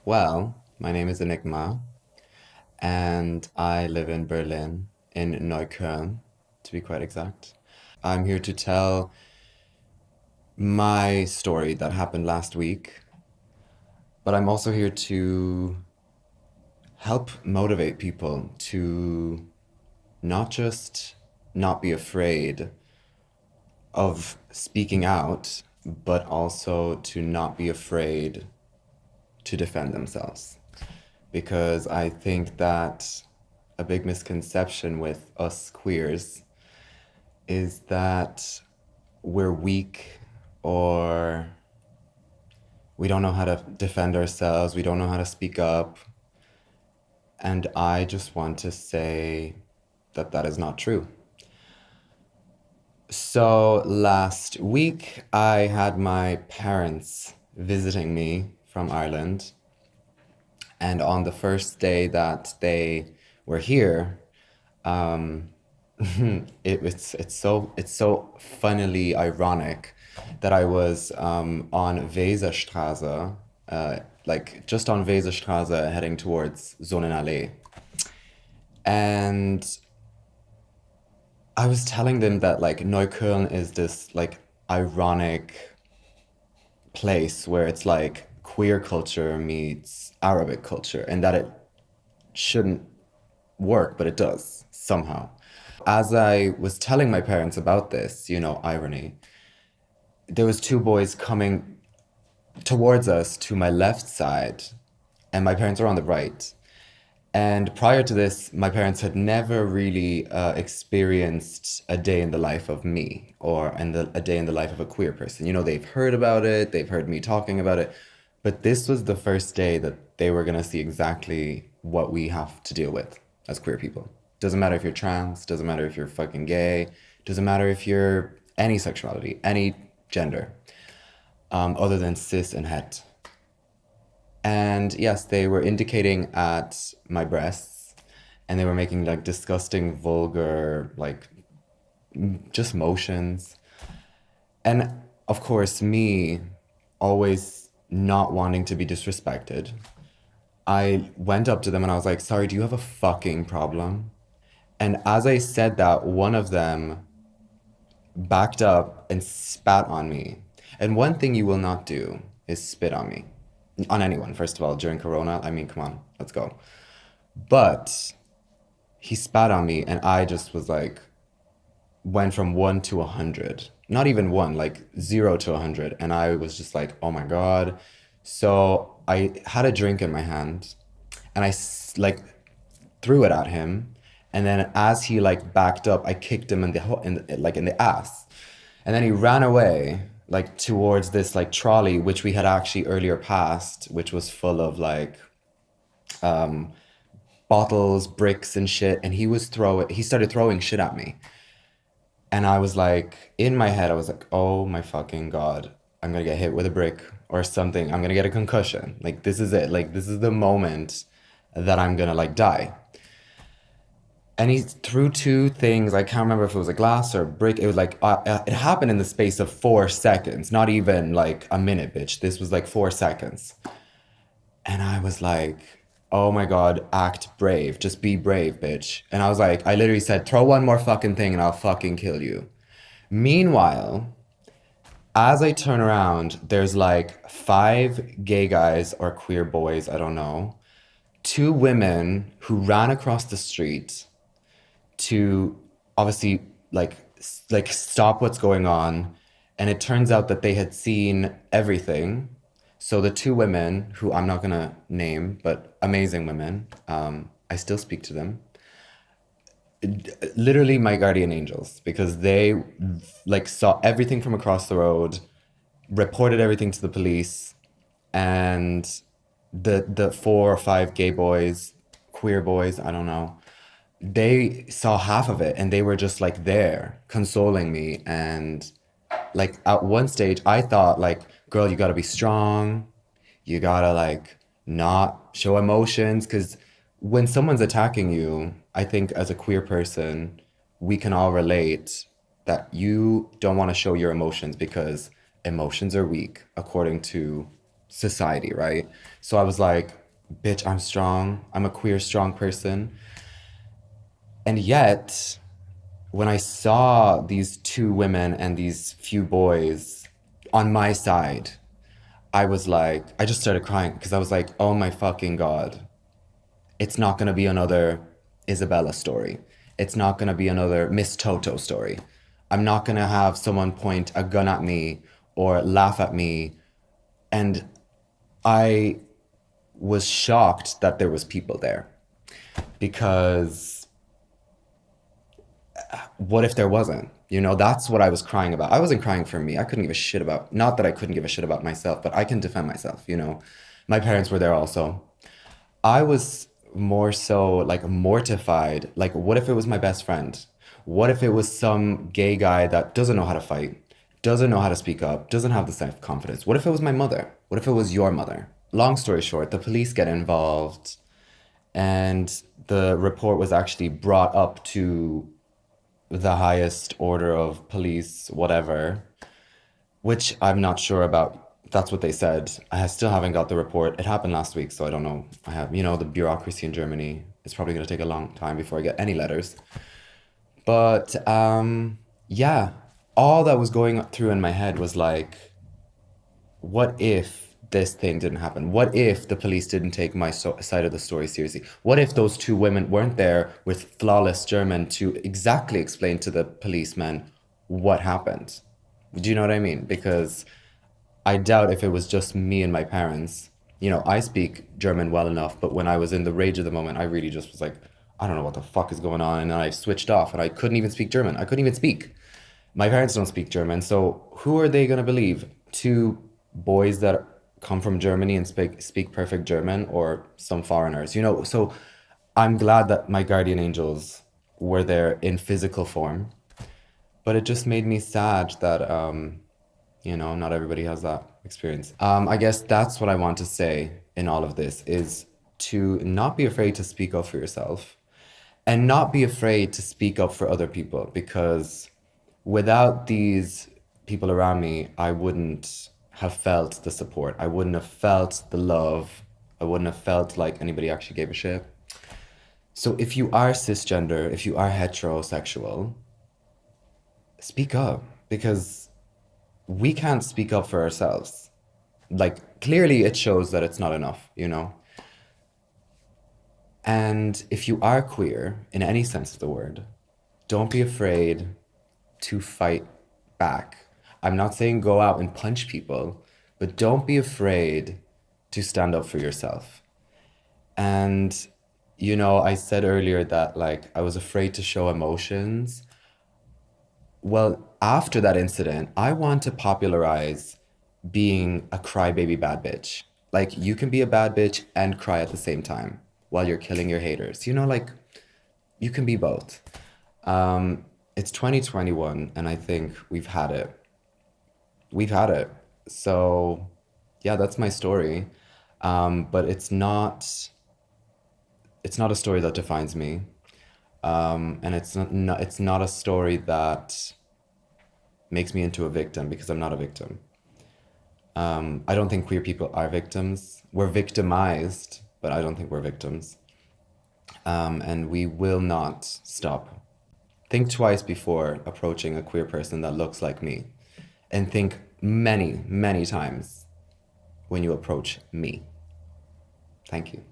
Well, my name is Enigma, and I live in Berlin, in Neukölln, to be quite exact. I'm here to tell my story that happened last week, but I'm also here to help motivate people to not just not be afraid of speaking out, but also to not be afraid to defend themselves. Because I think that a big misconception with us queers is that we're weak or we don't know how to defend ourselves, we don't know how to speak up. And I just want to say that that is not true. So last week, I had my parents visiting me from Ireland. And on the first day that they were here, um, it's so funnily ironic that I was on Weserstraße, like just on Weserstraße heading towards Sonnenallee. And I was telling them that like Neukölln is this like ironic place where it's like queer culture meets Arabic culture and that it shouldn't work, but it does somehow. As I was telling my parents about this, irony, there was two boys coming towards us to my left side, and my parents were on the right. And prior to this, my parents had never really experienced a day in the life of me or a day in the life of a queer person. They've heard about it, they've heard me talking about it, but this was the first day that they were going to see exactly what we have to deal with as queer people. Doesn't matter if you're trans, doesn't matter if you're fucking gay, doesn't matter if you're any sexuality, any gender, other than cis and het. And yes, they were indicating at my breasts and they were making like disgusting, vulgar, like just motions. And of course, me always not wanting to be disrespected, I went up to them and I was like, sorry, do you have a fucking problem? And as I said that, one of them backed up and spat on me. And one thing you will not do is spit on me. On anyone, first of all, during Corona. I mean, come on, let's go. But he spat on me and I just was like, went from 1 to 100. Not even one, like 0 to 100. And I was just like, oh my God. So I had a drink in my hand and like threw it at him. And then as he like backed up, I kicked him in the ass. And then he ran away like towards this like trolley, which we had actually earlier passed, which was full of like bottles, bricks and shit. And he started throwing shit at me. And I was like, in my head, I was like, oh my fucking God, I'm gonna get hit with a brick or something. I'm gonna get a concussion. Like, this is it. Like, this is the moment that I'm gonna like die. And he threw two things. I can't remember if it was a glass or a brick. It was like, it happened in the space of 4 seconds, not even like a minute, bitch. This was like 4 seconds. And I was like, oh my God, act brave. Just be brave, bitch. And I was like, I literally said, throw one more fucking thing and I'll fucking kill you. Meanwhile, as I turn around, there's like 5 gay guys or queer boys, I don't know, 2 women who ran across the street to obviously like stop what's going on. And it turns out that they had seen everything. So the 2 women, who I'm not gonna name, but amazing women, I still speak to them. Literally my guardian angels, because they like saw everything from across the road, reported everything to the police, and the 4 or 5 gay boys, queer boys, I don't know, they saw half of it and they were just like there consoling me. And like at one stage I thought like, girl, you gotta be strong, you gotta like not show emotions, because when someone's attacking you, I think as a queer person we can all relate that you don't want to show your emotions because emotions are weak according to society, right? So I was like, bitch, I'm strong. I'm a queer, strong person. And yet, when I saw these two women and these few boys on my side, I was like, I just started crying because I was like, oh my fucking God. It's not going to be another Isabella story. It's not going to be another Miss Toto story. I'm not going to have someone point a gun at me or laugh at me. And I was shocked that there was people there because what if there wasn't? You know, that's what I was crying about. I wasn't crying for me. I couldn't give a shit about, not that I couldn't give a shit about myself, but I can defend myself, you know. My parents were there also. I was more so like mortified. Like, what if it was my best friend? What if it was some gay guy that doesn't know how to fight, doesn't know how to speak up, doesn't have the self confidence? What if it was my mother? What if it was your mother? Long story short, the police get involved, and the report was actually brought up to the highest order of police, whatever, which I'm not sure about. That's what they said. I still haven't got the report. It happened last week, so I don't know. I have, you know, the bureaucracy in Germany. It's probably going to take a long time before I get any letters. But yeah, all that was going through in my head was like, what if this thing didn't happen? What if the police didn't take my side of the story seriously? What if those two women weren't there with flawless German to exactly explain to the policemen what happened? Do you know what I mean? Because I doubt if it was just me and my parents. You know, I speak German well enough, but when I was in the rage of the moment, I really just was like, I don't know what the fuck is going on. And then I switched off and I couldn't even speak German. I couldn't even speak. My parents don't speak German, so who are they going to believe? Two boys that come from Germany and speak perfect German or some foreigners, you know? So I'm glad that my guardian angels were there in physical form, but it just made me sad that you know, not everybody has that experience. I guess that's what I want to say in all of this is to not be afraid to speak up for yourself and not be afraid to speak up for other people because without these people around me, I wouldn't have felt the support. I wouldn't have felt the love. I wouldn't have felt like anybody actually gave a shit. So if you are cisgender, if you are heterosexual, speak up because we can't speak up for ourselves. Like, clearly it shows that it's not enough, you know? And if you are queer, in any sense of the word, don't be afraid to fight back. I'm not saying go out and punch people, but don't be afraid to stand up for yourself. And, you know, I said earlier that, like, I was afraid to show emotions. Well, after that incident, I want to popularize being a crybaby bad bitch. Like, you can be a bad bitch and cry at the same time while you're killing your haters. You know, like, you can be both. It's 2021, and I think we've had it. We've had it. So, yeah, that's my story. But it's not a story that defines me. And it's not a story that makes me into a victim because I'm not a victim. I don't think queer people are victims. We're victimized, but I don't think we're victims. And we will not stop. Think twice before approaching a queer person that looks like me. And think many, many times when you approach me. Thank you.